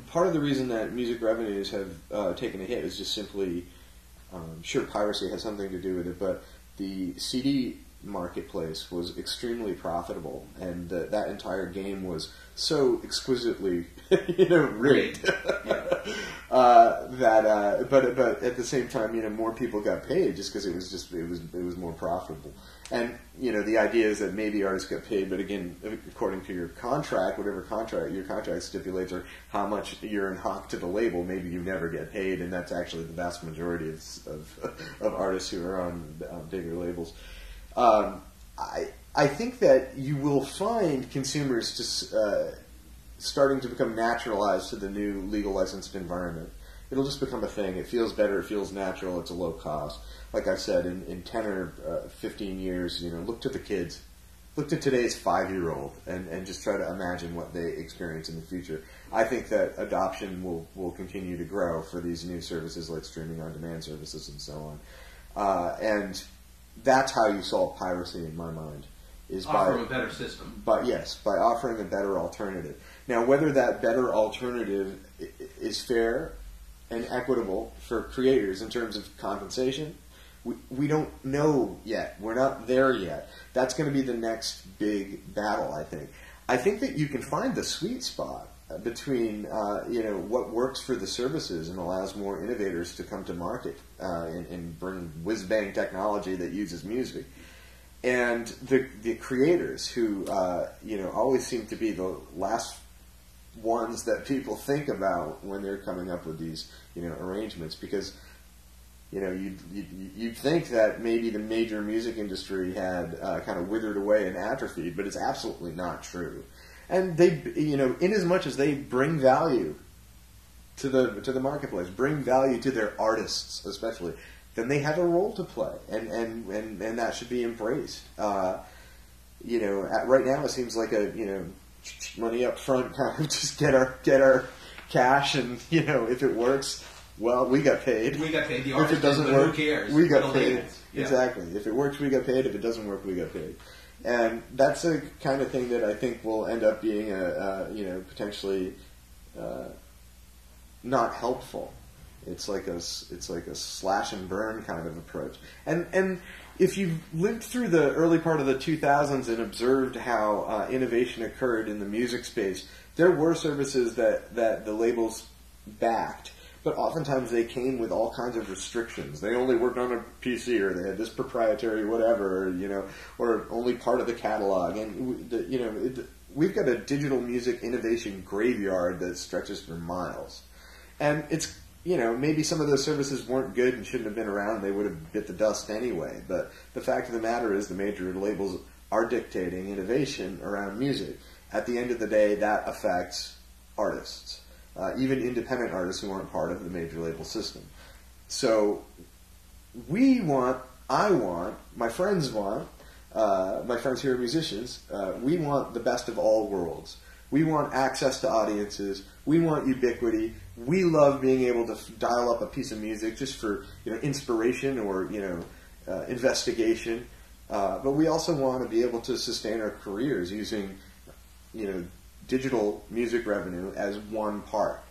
Part of the reason that music revenues have taken a hit is just simply, sure, piracy has something to do with it, but the CD marketplace was extremely profitable, and that entire game was so exquisitely, rigged. But at the same time, more people got paid just because it was more profitable. And the idea is that maybe artists got paid, but again, according to your contract, whatever contract your contract stipulates, or how much you're in hock to the label, maybe you never get paid, and that's actually the vast majority of artists who are on bigger labels. I think that you will find consumers just starting to become naturalized to the new legal licensed environment. It'll just become a thing. It feels better. It feels natural. It's a low cost. Like I've said, in 10 or 15 years, look to the kids. Look to today's 5-year-old and just try to imagine what they experience in the future. I think that adoption will continue to grow for these new services like streaming on demand services and so on. And that's how you solve piracy in my mind. Is offer a better system. But yes, by offering a better alternative. Now, whether that better alternative is fair and equitable for creators in terms of compensation, we don't know yet. We're not there yet. That's going to be the next big battle, I think. I think that you can find the sweet spot between what works for the services and allows more innovators to come to market and bring whiz-bang technology that uses music. And the creators who always seem to be the last ones that people think about when they're coming up with these arrangements, because you'd think that maybe the major music industry had kind of withered away and atrophied, but it's absolutely not true. And they, in as much as they bring value to the marketplace, bring value to their artists especially, then they have a role to play, and that should be embraced. Right now it seems like money up front, kind of just get our cash, and if it works, well, we got paid. We got paid. The artist, if it doesn't work, who cares? We got paid. Yeah. Exactly. If it works, we got paid. If it doesn't work, we got paid. And that's a kind of thing that I think will end up being potentially not helpful. It's like a slash and burn kind of approach. And if you've lived through the early part of the 2000s and observed how innovation occurred in the music space, there were services that the labels backed, but oftentimes they came with all kinds of restrictions. They only worked on a PC, or they had this proprietary whatever, or only part of the catalog. And we've got a digital music innovation graveyard that stretches for miles. And it's maybe some of those services weren't good and shouldn't have been around. They would have bit the dust anyway. But the fact of the matter is the major labels are dictating innovation around music. At the end of the day, that affects artists, even independent artists who aren't part of the major label system. So I want, my friends who are musicians, we want the best of all worlds. We want access to audiences. We want ubiquity. We love being able to dial up a piece of music just for inspiration or investigation. But we also want to be able to sustain our careers using digital music revenue as one part.